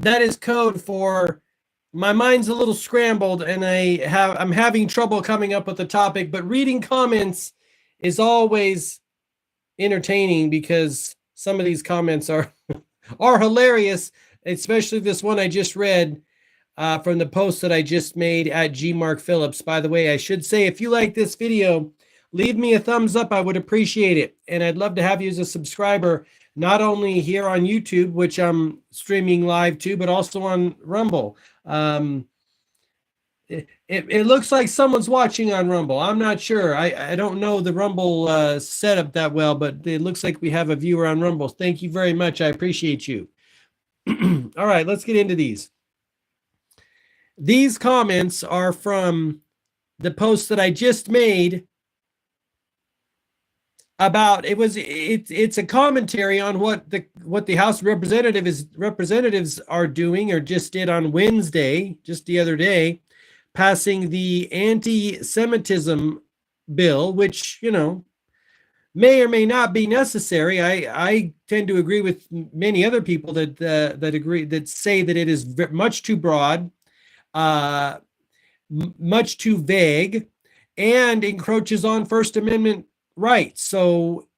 that is code for my mind's a little scrambled and I'm having trouble coming up with a topic, but reading comments is always entertaining because some of these comments are are hilarious, especially this one I just read from the post that I just made at G Mark Phillips. By the way, I should say, if you like this video, leave me a thumbs up. I would appreciate it. And I'd love to have you as a subscriber, not only here on YouTube, which I'm streaming live to, but also on Rumble. It looks like someone's watching on Rumble. I'm not sure. I don't know the Rumble setup that well, but it looks like we have a viewer on Rumble. Thank you very much. I appreciate you. All right, let's get into these. These comments are from the post that I just made about it's a commentary on what the House representatives are doing or just did on Wednesday, just the other day, passing the anti-Semitism bill, which, you know, may or may not be necessary. I tend to agree with many other people that say that it is much too broad, much too vague, and encroaches on First Amendment rights. So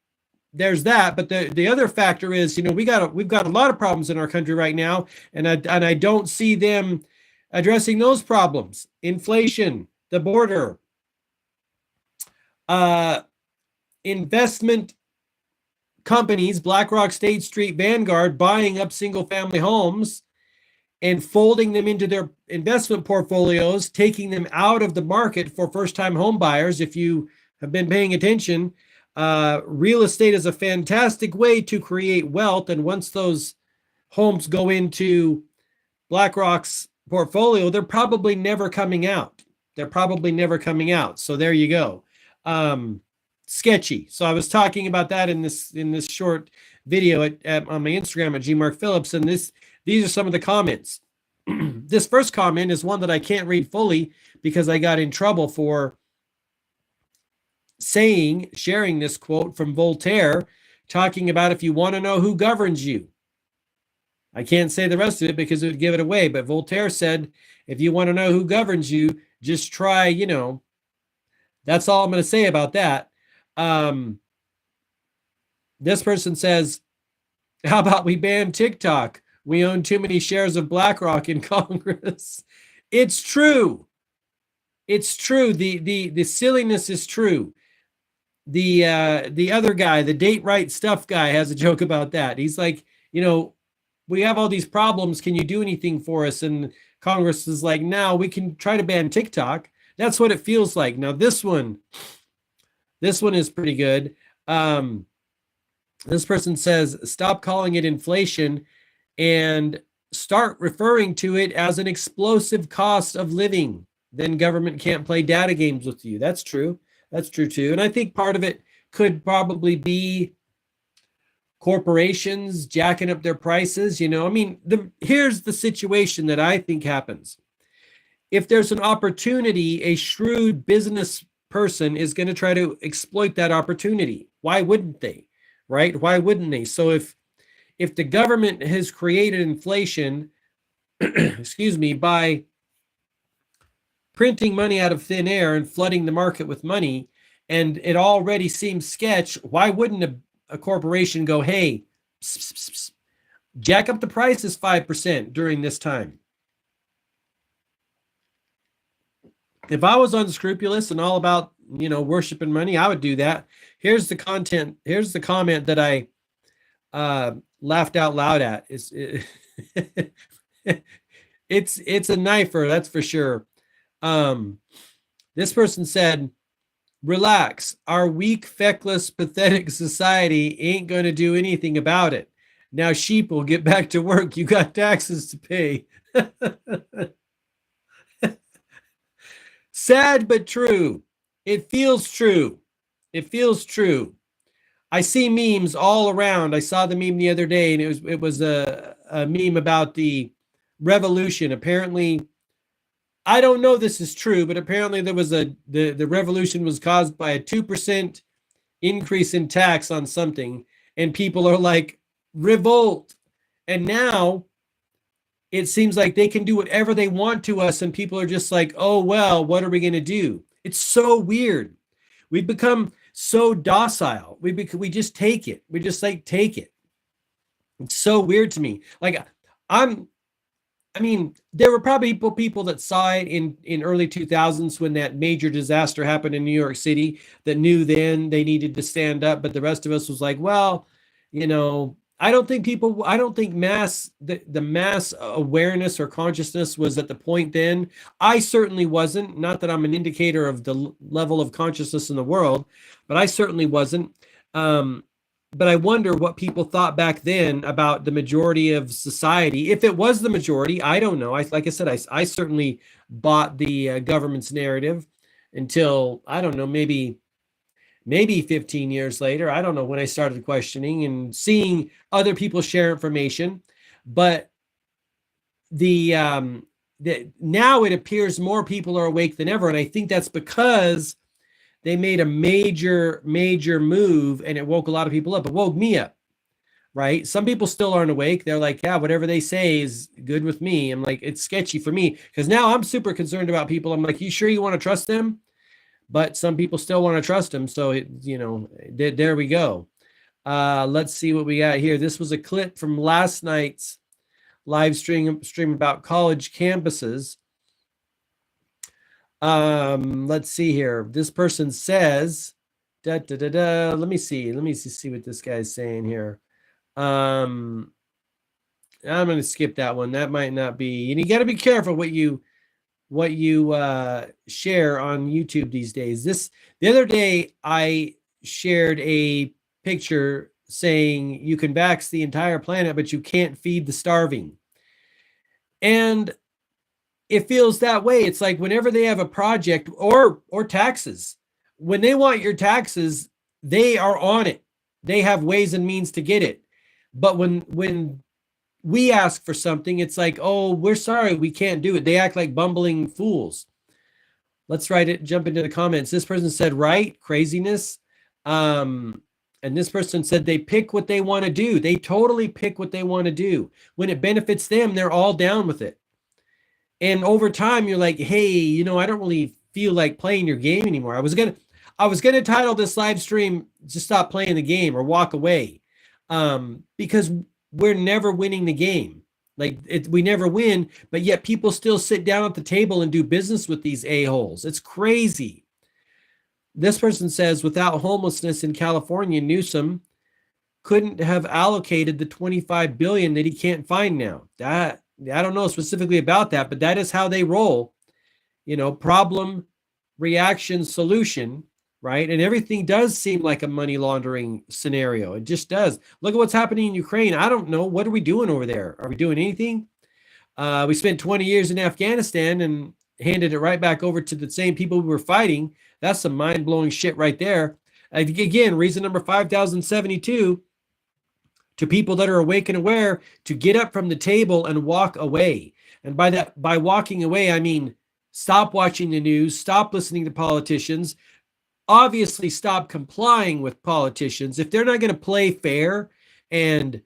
there's that. But the other factor is, you know, we've got a lot of problems in our country right now, and I don't see them addressing those problems: inflation, the border, investment companies, BlackRock, State Street, Vanguard, buying up single-family homes and folding them into their investment portfolios, taking them out of the market for first-time home buyers. If you have been paying attention, real estate is a fantastic way to create wealth. And once those homes go into BlackRock's portfolio, they're probably never coming out. So there you go. Sketchy. So I was talking about that in this short video on my Instagram at gmarkphillips, and these are some of the comments. This first comment is one that I can't read fully because I got in trouble for sharing this quote from Voltaire, talking about if you want to know who governs you. I can't say the rest of it because it would give it away, but Voltaire said, if you want to know who governs you, just try, you know. That's all I'm going to say about that. This person says, how about we ban TikTok? We own too many shares of BlackRock in Congress. It's true. It's true. The silliness is true. The other guy, the date right stuff guy, has a joke about that. He's like, you know, we have all these problems. Can you do anything for us? And Congress is like, no, we can try to ban TikTok. That's what it feels like. Now, this one is pretty good. This person says, stop calling it inflation and start referring to it as an explosive cost of living. Then government can't play data games with you. That's true. That's true too. And I think part of it could probably be corporations jacking up their prices. You know, I mean, here's the situation that I think happens. If there's an opportunity, a shrewd business person is going to try to exploit that opportunity. Why wouldn't they? Right? Why wouldn't they? So if the government has created inflation, excuse me, by printing money out of thin air and flooding the market with money, and it already seems sketch, why wouldn't a corporation go, hey, pss, pss, pss, jack up the prices 5% during this time? If I was unscrupulous and all about, you know, worshiping money, I would do that. Here's the comment that I laughed out loud at. It's a knifer, that's for sure. This person said, relax, our weak, feckless, pathetic society ain't going to do anything about it. Now sheep will get back to work. You got taxes to pay. Sad but true. It feels true. It feels true. I see memes all around. I saw the meme the other day, and it was a meme about the revolution. Apparently, I don't know this is true, but apparently there was the revolution was caused by a 2% increase in tax on something, and people are like, revolt. And now it seems like they can do whatever they want to us, and people are just like, oh, well, what are we going to do? It's so weird. We've become so docile. We just take it. We just like take it. It's so weird to me. Like I mean, there were probably people that saw it in early 2000s when that major disaster happened in New York City that knew then they needed to stand up, but the rest of us was like, well, I don't think the mass awareness or consciousness was at the point then. I certainly wasn't. Not that I'm an indicator of the level of consciousness in the world, but I certainly wasn't. But I wonder what people thought back then about the majority of society. If it was the majority, I don't know. Like I said, I certainly bought the government's narrative until, I don't know, maybe 15 years later. I don't know when I started questioning and seeing other people share information. But now it appears more people are awake than ever. And I think that's because they made a major move, and it woke a lot of people up. It woke me up, right? Some people still aren't awake. They're like, yeah, whatever they say is good with me. I'm like, it's sketchy for me because now I'm super concerned about people. I'm like, you sure you want to trust them? But some people still want to trust them. So, there we go. Let's see what we got here. This was a clip from last night's live stream about college campuses. Let's see here. This person says, Let me see what this guy's saying here. I'm going to skip that one. That might not be, and you got to be careful what you share on YouTube these days. The other day I shared a picture saying you can vax the entire planet, but you can't feed the starving. And it feels that way. It's like whenever they have a project or taxes, when they want your taxes, they are on it. They have ways and means to get it. But when we ask for something, it's like, oh, we're sorry, we can't do it. They act like bumbling fools. Let's jump into the comments. This person said, right, craziness. And this person said they pick what they want to do. They totally pick what they want to do. When it benefits them, they're all down with it. And over time, you're like, hey, I don't really feel like playing your game anymore. I was gonna title this live stream, just stop playing the game or walk away. Because we're never winning the game. We never win, but yet people still sit down at the table and do business with these a-holes. It's crazy. This person says, without homelessness in California, Newsom couldn't have allocated the $25 billion that he can't find now. I don't know specifically about that, but that is how they roll. Problem, reaction, solution, right? And everything does seem like a money laundering scenario. It just does. Look at what's happening in Ukraine. I don't know. What are we doing over there? Are we doing anything? We spent 20 years in Afghanistan and handed it right back over to the same people we were fighting. That's some mind-blowing shit right there. Again, reason number 5072, to people that are awake and aware, to get up from the table and walk away. And by walking away, I mean stop watching the news, stop listening to politicians, obviously stop complying with politicians. If they're not going to play fair and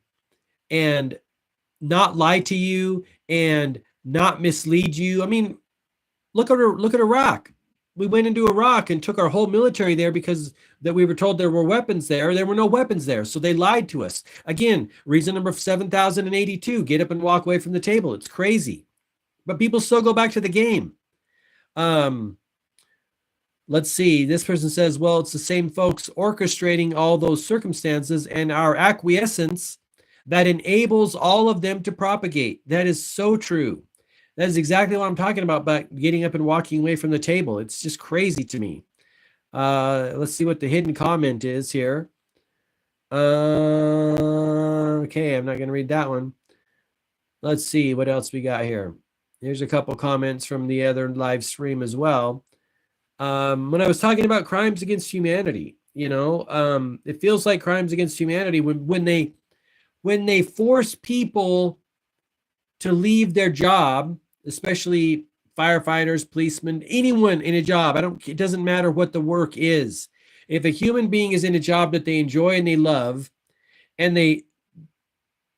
not lie to you and not mislead you. I mean, look at Iraq. We went into Iraq and took our whole military there because that we were told there were weapons there. There were no weapons there. So they lied to us. Again, reason number 7082, get up and walk away from the table. It's crazy. But people still go back to the game. Let's see. This person says, well, it's the same folks orchestrating all those circumstances and our acquiescence that enables all of them to propagate. That is so true. That is exactly what I'm talking about getting up and walking away from the table. It's just crazy to me. Let's see what the hidden comment is here. Okay, I'm not going to read that one. Let's see what else we got here. Here's a couple comments from the other live stream as well. When I was talking about crimes against humanity, it feels like crimes against humanity when they force people to leave their job, especially firefighters, policemen, anyone in a job. It doesn't matter what the work is. If a human being is in a job that they enjoy and they love, and they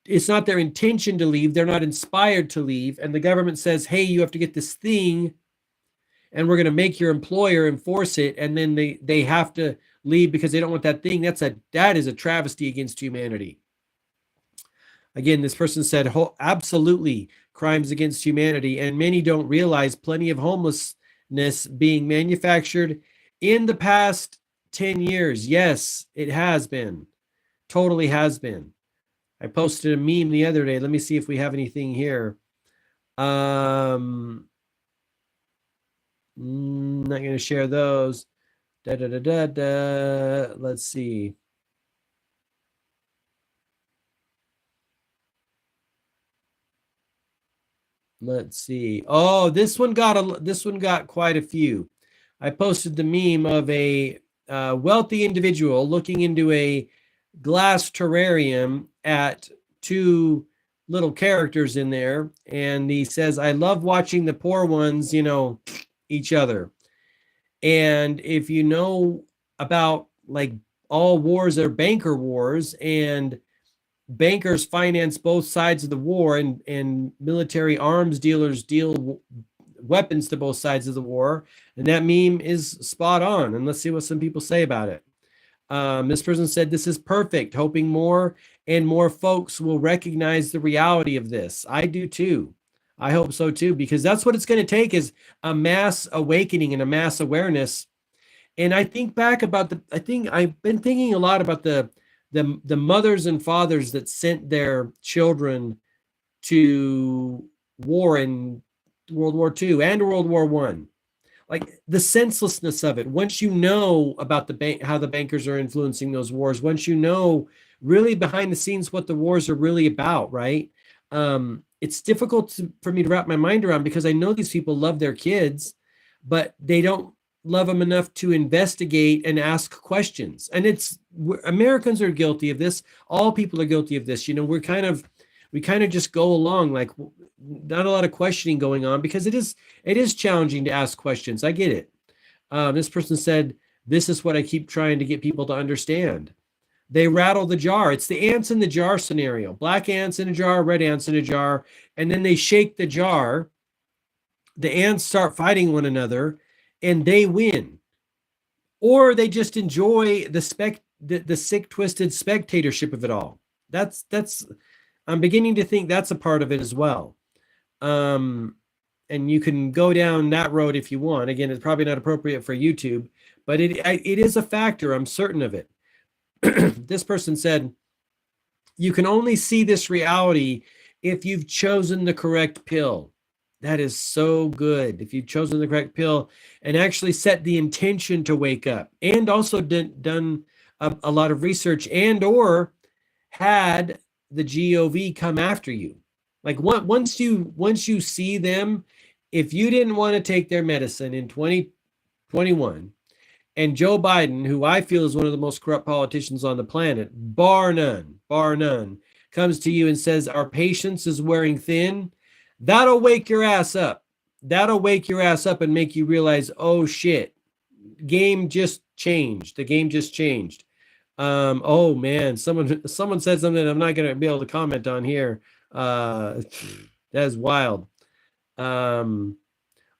it's not their intention to leave. They're not inspired to leave. And the government says, hey, you have to get this thing and we're going to make your employer enforce it. And then they have to leave because they don't want that thing. That is a travesty against humanity. Again, this person said, absolutely crimes against humanity. And many don't realize plenty of homelessness being manufactured in the past 10 years. Yes, it has been. Totally has been. I posted a meme the other day. Let me see if we have anything here. Not going to share those. Let's see. Let's see. Oh, this one got quite a few. I posted the meme of a wealthy individual looking into a glass terrarium at two little characters in there, and he says, I love watching the poor ones, each other. And if you know about, like, all wars are banker wars, and bankers finance both sides of the war, and military arms dealers deal weapons to both sides of the war, and that meme is spot on. And let's see what some people say about it. This person said, this is perfect, hoping more and more folks will recognize the reality of this. I do too. I hope so too, because that's what it's going to take, is a mass awakening and a mass awareness. And I think back about I've been thinking a lot about the mothers and fathers that sent their children to war in World War II and World War I. Like, the senselessness of it. Once you know about how the bankers are influencing those wars, once you know really behind the scenes what the wars are really about, right? It's difficult for me to wrap my mind around, because I know these people love their kids, but they don't love them enough to investigate and ask questions. And Americans are guilty of this. All people are guilty of this. We kind of just go along, like, not a lot of questioning going on, because it is challenging to ask questions. I get it. This person said, this is what I keep trying to get people to understand. They rattle the jar. It's the ants in the jar scenario. Black ants in a jar, red ants in a jar, and then they shake the jar. The ants start fighting one another, and they win. Or they just enjoy the sick, twisted spectatorship of it all. I'm beginning to think that's a part of it as well. And you can go down that road if you want. Again, it's probably not appropriate for YouTube, but it is a factor. I'm certain of it. This person said, you can only see this reality if you've chosen the correct pill. That is so good. If you've chosen the correct pill and actually set the intention to wake up, and also done a lot of research, and or had the GOV come after you. Like, once you see them, if you didn't want to take their medicine in 2021, and Joe Biden, who I feel is one of the most corrupt politicians on the planet, bar none, comes to you and says, our patience is wearing thin, that'll wake your ass up. That'll wake your ass up and make you realize, oh shit, game just changed. The game just changed. Oh man, someone said something I'm not going to be able to comment on here. That is wild. All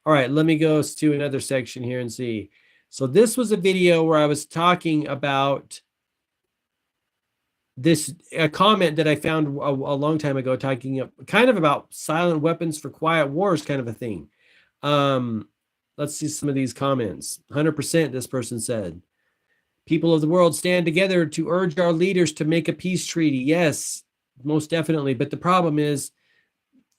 right, let me go to another section here and see. So this was a video where I was talking about a comment that I found a long time ago, talking kind of about silent weapons for quiet wars, kind of a thing. Let's see some of these comments. 100%, this person said. People of the world, stand together to urge our leaders to make a peace treaty. Yes, most definitely. But the problem is,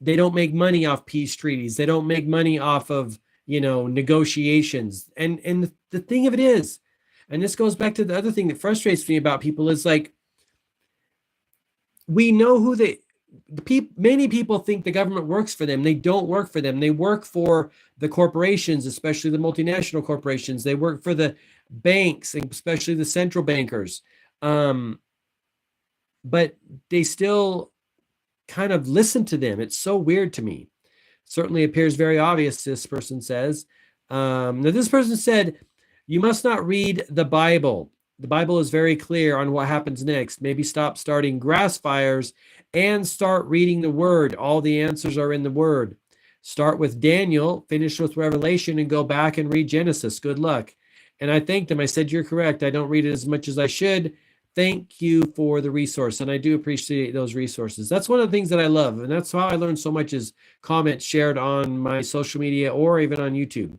they don't make money off peace treaties. They don't make money off of, negotiations. And the thing of it is, and this goes back to the other thing that frustrates me about people, is like, we know who many people think the government works for them. They don't work for them. They work for the corporations, especially the multinational corporations. They work for the banks, especially the central bankers. But they still kind of listen to them. It's so weird to me. Certainly appears very obvious, this person says. Now, this person said, you must not read the Bible. The Bible is very clear on what happens next. Maybe stop starting grass fires and start reading the word. All the answers are in the word. Start with Daniel, finish with Revelation, and go back and read Genesis. Good luck. And I thanked him. I said, you're correct. I don't read it as much as I should. Thank you for the resource. And I do appreciate those resources. That's one of the things that I love. And that's how I learned so much is comments shared on my social media or even on YouTube.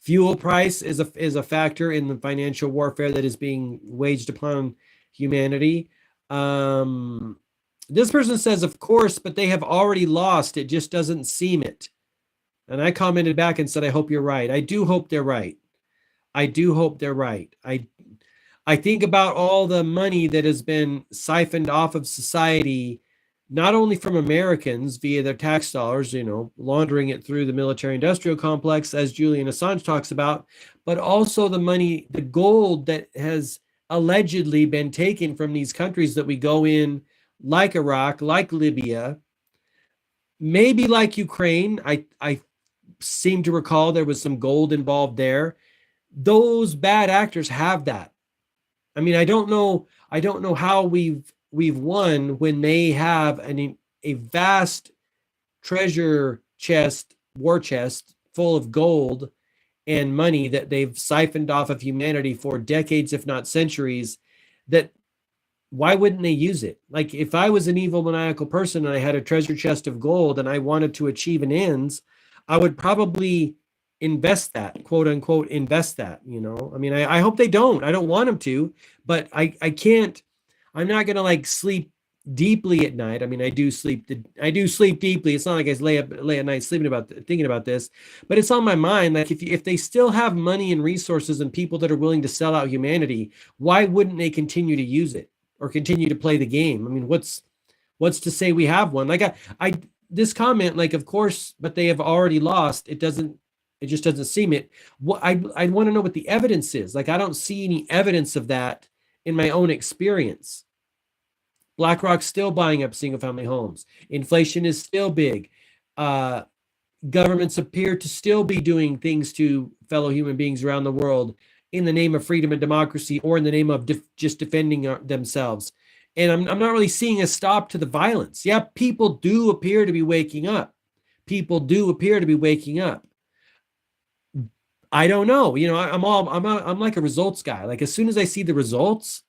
Fuel price is a factor in the financial warfare that is being waged upon humanity. This person says, of course, but they have already lost. It just doesn't seem it. And I commented back and said, I hope you're right. I do hope they're right. I do hope they're right. I think about all the money that has been siphoned off of society, not only from Americans via their tax dollars, laundering it through the military-industrial complex, as Julian Assange talks about, but also the money, the gold that has allegedly been taken from these countries that we go in, like Iraq, like Libya, maybe like Ukraine. I seem to recall there was some gold involved there. Those bad actors have that. I mean, I don't know how we've won when they have a vast treasure chest, war chest full of gold and money that they've siphoned off of humanity for decades, if not centuries. That why wouldn't they use it? Like if I was an evil maniacal person and I had a treasure chest of gold and I wanted to achieve an ends, I would probably invest that, quote unquote, invest that, I mean, I hope they don't. I don't want them to, but I can't, I'm not going to like sleep deeply at night. I mean, I do sleep deeply. It's not like I lay at night thinking about this, but it's on my mind. Like if they still have money and resources and people that are willing to sell out humanity, why wouldn't they continue to use it or continue to play the game? I mean, what's to say we have one? Like I this comment, like, of course, but they have already lost. It just doesn't seem it. What I want to know what the evidence is. Like, I don't see any evidence of that in my own experience. BlackRock's still buying up single-family homes. Inflation is still big. Governments appear to still be doing things to fellow human beings around the world in the name of freedom and democracy, or in the name of just defending themselves. And I'm not really seeing a stop to the violence. Yeah, people do appear to be waking up. I don't know. I'm like a results guy. Like as soon as I see the results,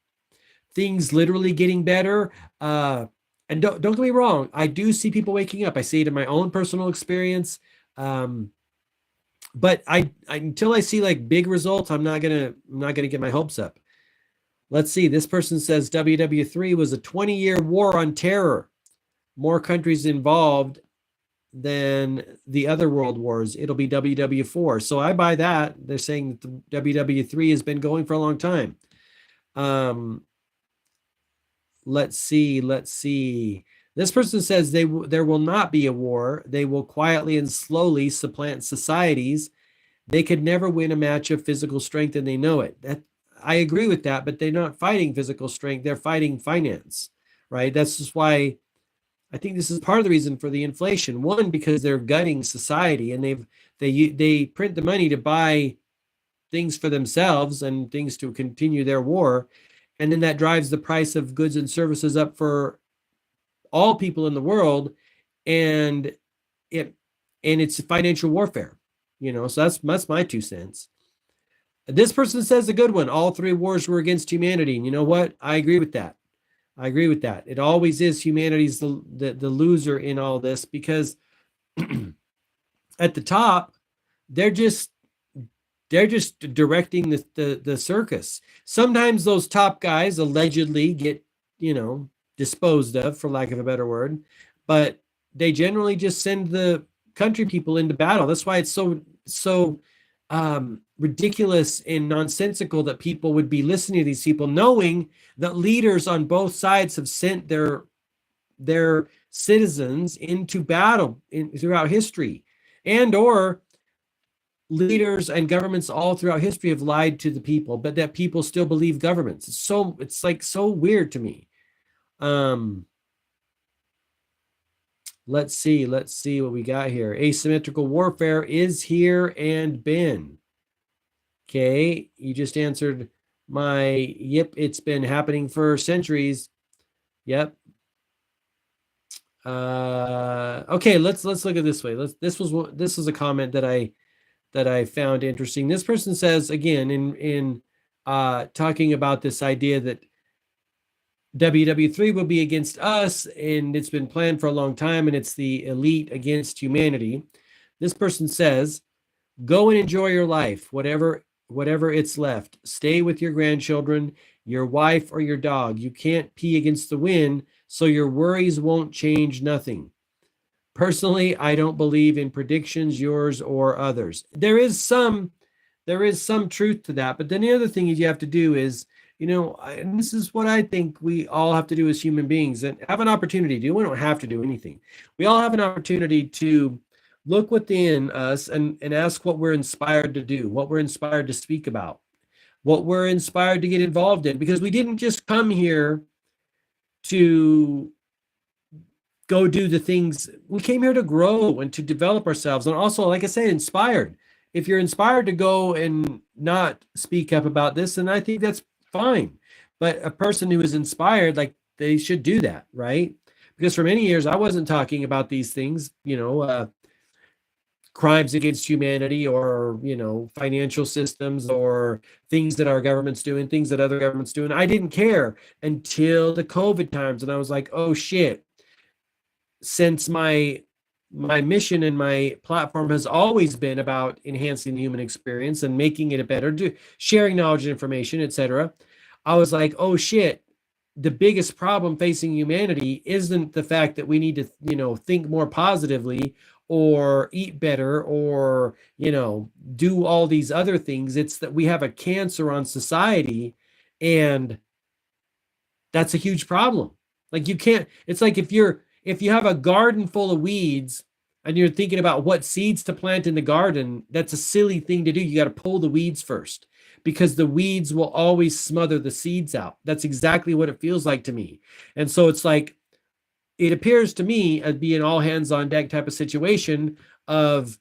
things literally getting better. And don't get me wrong, I do see people waking up. I see it in my own personal experience. But I until I see like big results, I'm not gonna get my hopes up. Let's see. This person says WW3 was a 20-year war on terror. More countries involved than the other world wars. It'll be WW4. So I buy that. They're saying that the WW3 has been going for a long time. Let's see. This person says there will not be a war. They will quietly and slowly supplant societies. They could never win a match of physical strength, and they know it. I agree with that, but they're not fighting physical strength. They're fighting finance, right? That's just why I think this is part of the reason for the inflation. One, because they're gutting society, and they print the money to buy things for themselves and things to continue their war. And then that drives the price of goods and services up for all people in the world. And it's financial warfare, so that's my 2 cents. This person says a good one. All 3 wars were against humanity. And you know what? I agree with that. It always is humanity's the loser in all this, because at the top, they're just directing the circus. Sometimes those top guys allegedly get, disposed of, for lack of a better word, but they generally just send the country people into battle. That's why it's so ridiculous and nonsensical that people would be listening to these people, knowing that leaders on both sides have sent their citizens into battle throughout history, and or leaders and governments all throughout history have lied to the people, but that people still believe governments. It's like so weird to me. Let's see what we got here. Asymmetrical warfare is here and been. Okay, you just answered my, yep, it's been happening for centuries. Yep. Okay, let's look at it this way. This was a comment that I found interesting. This person says, again, in talking about this idea that WW3 will be against us, and it's been planned for a long time, and it's the elite against humanity. This person says, go and enjoy your life, whatever it's left. Stay with your grandchildren, your wife, or your dog. You can't pee against the wind, so your worries won't change nothing. Personally, I don't believe in predictions, yours or others. There is some truth to that, but then the other thing you have to do is, and this is what I think we all have to do as human beings, and have an opportunity to. We don't have to do anything. We all have an opportunity to look within us and ask what we're inspired to do, what we're inspired to speak about, what we're inspired to get involved in, because we didn't just come here to go do the things. We came here to grow and to develop ourselves, and also, like I said, inspired. If you're inspired to go and not speak up about this, then I think that's fine. But a person who is inspired, like, they should do that, right? Because for many years I wasn't talking about these things, crimes against humanity, or financial systems, or things that our government's doing, things that other governments doing. I didn't care until the COVID times, and I was like, oh shit. Since my mission and my platform has always been about enhancing the human experience and making it a better, sharing knowledge and information, etc., I was like, oh shit, the biggest problem facing humanity isn't the fact that we need to, think more positively, or eat better, or, do all these other things. It's that we have a cancer on society, and that's a huge problem. Like, you can't, it's like if you have a garden full of weeds and you're thinking about what seeds to plant in the garden, that's a silly thing to do. You got to pull the weeds first, because the weeds will always smother the seeds out. That's exactly what it feels like to me. And so it's like, it appears to me as being all hands on deck type of situation of,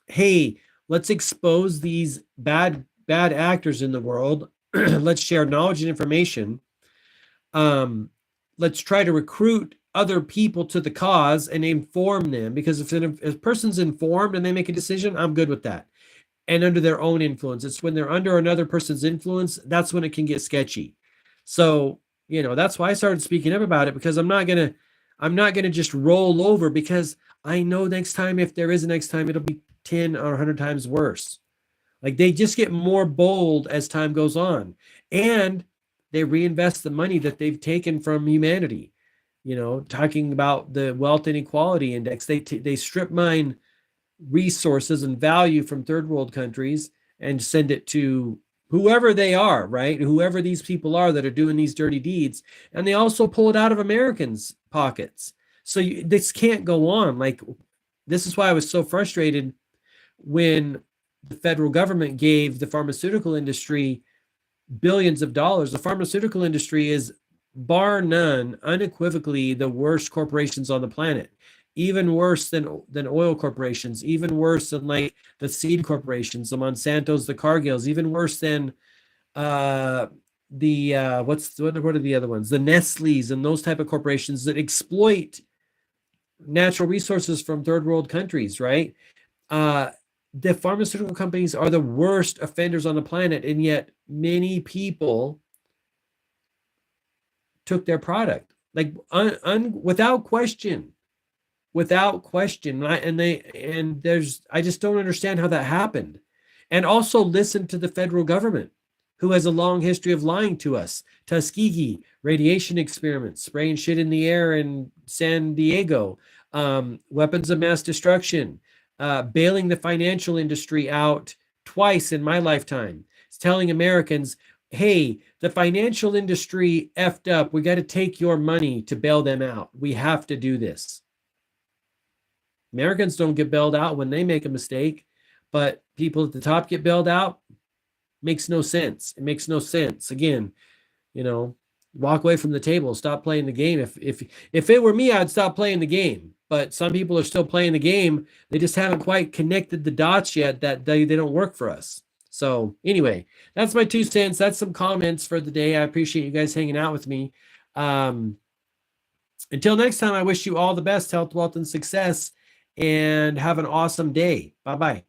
hey, let's expose these bad actors in the world. Let's share knowledge and information. Let's try to recruit other people to the cause and inform them, because if a person's informed and they make a decision, I'm good with that. And under their own influence. It's when they're under another person's influence, that's when it can get sketchy. So, that's why I started speaking up about it, because I'm not gonna just roll over, because I know next time, if there is a next time, it'll be 10 or 100 times worse. Like, they just get more bold as time goes on, and they reinvest the money that they've taken from humanity. Talking about the wealth inequality index, they strip mine resources and value from third world countries and send it to whoever they are, right? Whoever these people are that are doing these dirty deeds. And they also pull it out of Americans' pockets. So this can't go on. Like, this is why I was so frustrated when the federal government gave the pharmaceutical industry billions of dollars. The pharmaceutical industry is, bar none, unequivocally the worst corporations on the planet. Even worse than oil corporations, even worse than like the seed corporations, the Monsantos, the Cargills, even worse than what are the other ones? The Nestle's and those type of corporations that exploit natural resources from third world countries, right? The pharmaceutical companies are the worst offenders on the planet, and yet many people took their product, like without question. I just don't understand how that happened. And also listen to the federal government, who has a long history of lying to us. Tuskegee, radiation experiments, spraying shit in the air in San Diego, weapons of mass destruction, bailing the financial industry out twice in my lifetime. It's telling Americans, hey, the financial industry effed up. We got to take your money to bail them out. We have to do this. Americans don't get bailed out when they make a mistake, but people at the top get bailed out. Makes no sense. It makes no sense. Again, walk away from the table. Stop playing the game. If it were me, I'd stop playing the game. But some people are still playing the game. They just haven't quite connected the dots yet that they don't work for us. So anyway, that's my 2 cents. That's some comments for the day. I appreciate you guys hanging out with me. Until next time, I wish you all the best health, wealth, and success, and have an awesome day. Bye bye.